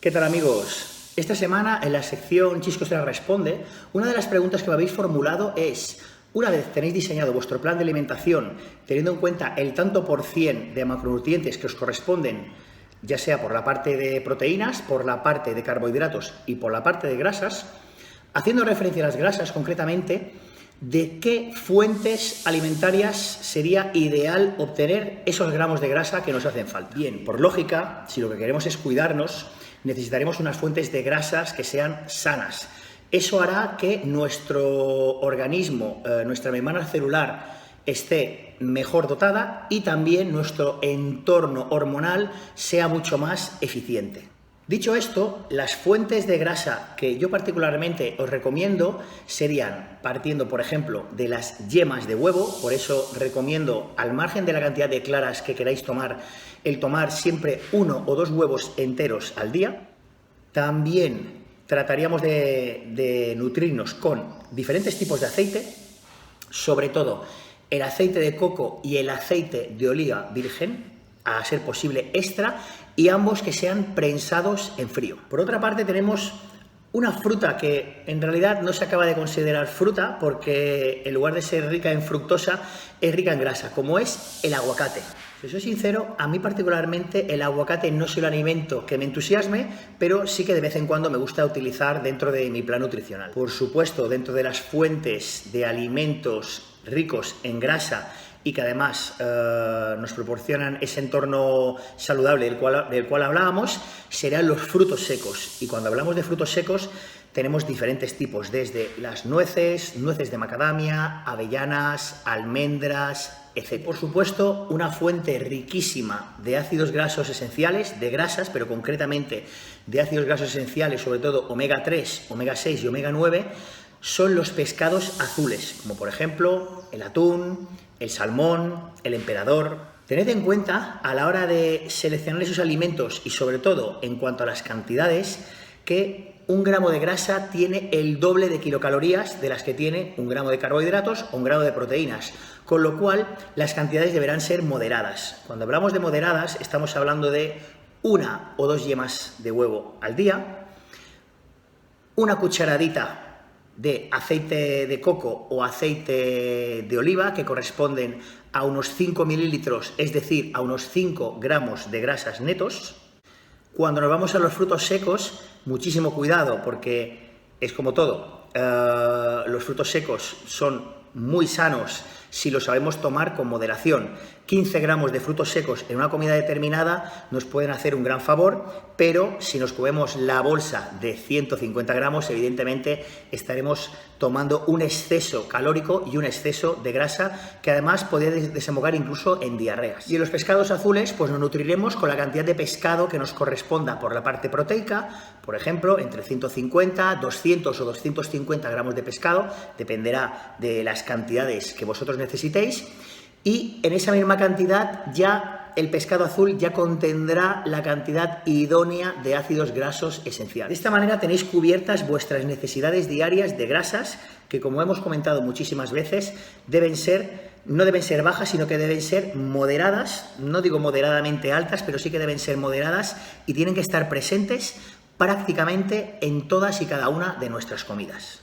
¿Qué tal, amigos? Esta semana en la sección Chisco se la responde, una de las preguntas que me habéis formulado es: una vez tenéis diseñado vuestro plan de alimentación, teniendo en cuenta el tanto por cien de macronutrientes que os corresponden, ya sea por la parte de proteínas, por la parte de carbohidratos y por la parte de grasas, haciendo referencia a las grasas concretamente, ¿de qué fuentes alimentarias sería ideal obtener esos gramos de grasa que nos hacen falta? Bien, por lógica, si lo que queremos es cuidarnos, necesitaremos unas fuentes de grasas que sean sanas. Eso hará que nuestro organismo, nuestra membrana celular, esté mejor dotada y también nuestro entorno hormonal sea mucho más eficiente. Dicho esto, las fuentes de grasa que yo particularmente os recomiendo serían, partiendo por ejemplo de las yemas de huevo, por eso recomiendo, al margen de la cantidad de claras que queráis tomar, el tomar siempre 1 o 2 huevos enteros al día. También trataríamos de nutrirnos con diferentes tipos de aceite, sobre todo el aceite de coco y el aceite de oliva virgen, a ser posible extra, y ambos que sean prensados en frío. Por otra parte, tenemos una fruta que en realidad no se acaba de considerar fruta porque en lugar de ser rica en fructosa es rica en grasa, como es el aguacate. Si soy sincero, a mí particularmente el aguacate no es el alimento que me entusiasme, pero sí que de vez en cuando me gusta utilizar dentro de mi plan nutricional. Por supuesto, dentro de las fuentes de alimentos ricos en grasa y que además nos proporcionan ese entorno saludable del cual hablábamos, serán los frutos secos. Y cuando hablamos de frutos secos tenemos diferentes tipos, desde las nueces de macadamia, avellanas, almendras, etc. Por supuesto, una fuente riquísima de ácidos grasos esenciales, de grasas, pero concretamente de ácidos grasos esenciales, sobre todo omega 3, omega 6 y omega 9, son los pescados azules, como por ejemplo el atún, el salmón, el emperador. Tened en cuenta a la hora de seleccionar esos alimentos y sobre todo en cuanto a las cantidades, que un gramo de grasa tiene el doble de kilocalorías de las que tiene un gramo de carbohidratos o un gramo de proteínas, con lo cual las cantidades deberán ser moderadas. Cuando hablamos de moderadas estamos hablando de 1 o 2 yemas de huevo al día, una cucharadita de aceite de coco o aceite de oliva, que corresponden a unos 5 mililitros, es decir, a unos 5 gramos de grasas netos. Cuando nos vamos a los frutos secos, muchísimo cuidado, porque es como todo, los frutos secos son muy sanos si lo sabemos tomar con moderación. 15 gramos de frutos secos en una comida determinada nos pueden hacer un gran favor, pero si nos comemos la bolsa de 150 gramos, evidentemente estaremos tomando un exceso calórico y un exceso de grasa que además puede desembocar incluso en diarreas. Y en los pescados azules, pues nos nutriremos con la cantidad de pescado que nos corresponda por la parte proteica, por ejemplo, entre 150, 200 o 250 gramos de pescado, dependerá de las cantidades que vosotros necesitéis. Y en esa misma cantidad ya el pescado azul ya contendrá la cantidad idónea de ácidos grasos esenciales. De esta manera tenéis cubiertas vuestras necesidades diarias de grasas que, como hemos comentado muchísimas veces, no deben ser bajas, sino que deben ser moderadas. No digo moderadamente altas, pero sí que deben ser moderadas y tienen que estar presentes prácticamente en todas y cada una de nuestras comidas.